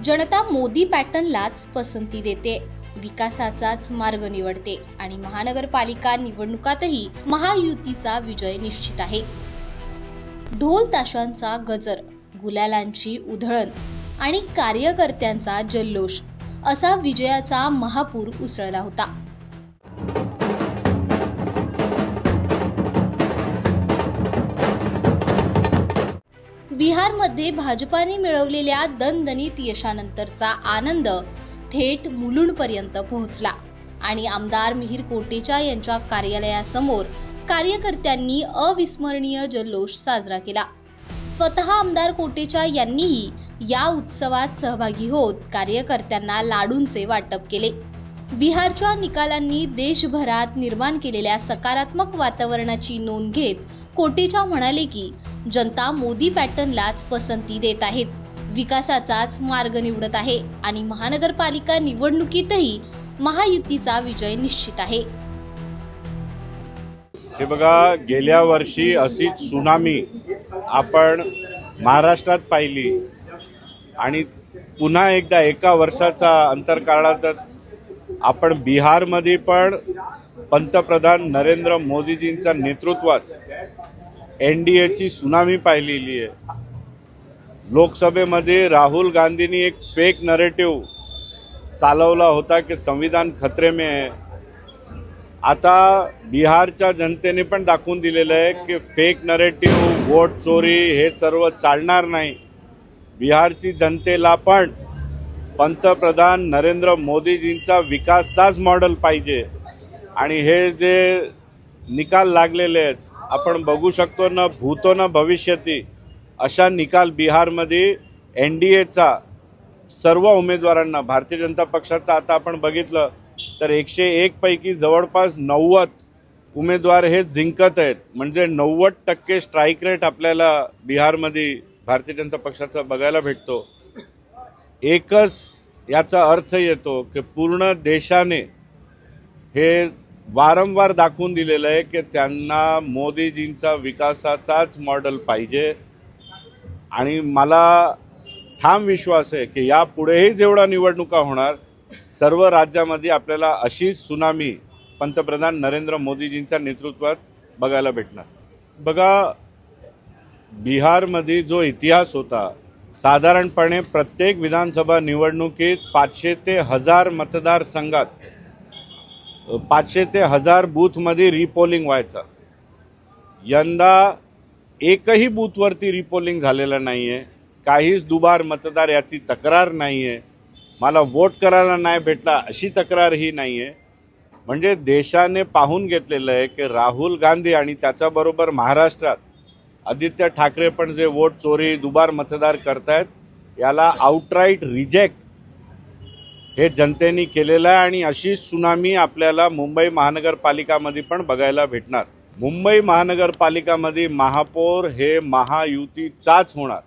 जनता मोदी पॅटर्नलाच पसंती देते, विकासाचाच मार्ग निवडते आणि महानगरपालिका निवडणुकातही महायुतीचा विजय निश्चित आहे। ढोल ताशांचा गजर, गुलालांची उधळण आणि कार्यकर्त्यांचा जल्लोष असा विजयाचा महापूर उसळला होता। बिहारमध्ये भाजपाने मिळवलेल्या दणदणीत यशानंतरचा आनंद थेट मुलुंडपर्यंत पोहोचला आणि आमदार मिहिर कोटेचा यांच्या कार्यालयासमोर कार्यकर्त्यांनी अविस्मरणीय जल्लोष साजरा केला। स्वतः आमदार कोटेचा यांनीही या उत्सवात सहभागी होत कार्यकर्त्यांना लाडूंचे वाटप केले। बिहारच्या निकालांनी देशभरात निर्माण केलेल्या सकारात्मक वातावरणाची नोंद घेत कोटेचा म्हणाले की जनता मोदी पॅटर्नलाच पसंती देत आहेत, विकासाचाच मार्ग निवडत आहे आणि महानगरपालिका निवडणुकीतही महायुतीचा विजय निश्चित आहे। हे बघा, गेल्या वर्षी अशीच सुनामी आपण महाराष्ट्रात पाहिली आणि पुन्हा एकदा एका वर्षाचा अंतर काढताच आपण बिहारमध्ये पण पंतप्रधान नरेंद्र मोदीजींच्या नेतृत्वात एनडीएची सुनामी पाहिलेली आहे। लोकसभेमध्ये राहुल गांधींनी एक फेक नरेटिव्ह चालवला होता की संविधान खतरे में है। आता बिहारच्या जनतेने पण दाखवून दिलेलं आहे की फेक नरेटिव्ह, वोट चोरी हे सर्व चालणार नाही। बिहारची जनतेला पण पंतप्रधान नरेंद्र मोदीजींचा विकासाचाच मॉडेल पाहिजे आणि हे जे निकाल लागलेले आहेत आपण बघू शकतो ना, भूतो ना भविष्यती अशा निकाल बिहारमध्ये एनडीएचा सर्व उमेदवारांना, भारतीय जनता पक्षाचा आता आपण बघितलं तर 101 पैकी जवळपास 90 उमेदवार हे जिंकत आहेत, म्हणजे 90% स्ट्राईक रेट आपल्याला बिहारमध्ये भारतीय जनता पक्षाचा बघायला भेटतो। एकच याचा अर्थ येतो की पूर्ण देशाने हे वारंवार दाखवून दिलेलं आहे की त्यांना मोदीजींचा विकासाचाच मॉडेल पाहिजे आणि मला ठाम विश्वास आहे की यापुढेही जेवढा निवडणुका होणार सर्व राज्यामध्ये आपल्याला अशीच सुनामी पंतप्रधान नरेंद्र मोदीजींच्या नेतृत्वात बघायला भेटणार। बघा, बिहारमध्ये जो इतिहास होता, साधारणपणे प्रत्येक विधानसभा निवडणुकीत 500 ते 1000 मतदारसंघात 500 ते 1000 बूथमध्ये रिपोलिंग व्हायचं। यंदा एकही बूथवरती रिपोलिंग झालेलं नाहीये, काहीच दुबार मतदार याची तक्रार नाहीये, मला वोट करायला नाही भेटला अशी तक्रारही नाहीये। म्हणजे देशाने पाहून घेतलेलं आहे की राहुल गांधी आणि त्याच्याबरोबर महाराष्ट्रात आदित्य ठाकरे पण जे वोट चोरी, दुबार मतदार करतायत याला आउटराईट रिजेक्ट हे जनतेने केलेलं आहे आणि अशी सुनामी आपल्याला मुंबई महानगरपालिकामध्ये पण बघायला भेटणार। मुंबई महानगरपालिकामध्ये महापौर हे महायुतीचाच होणार।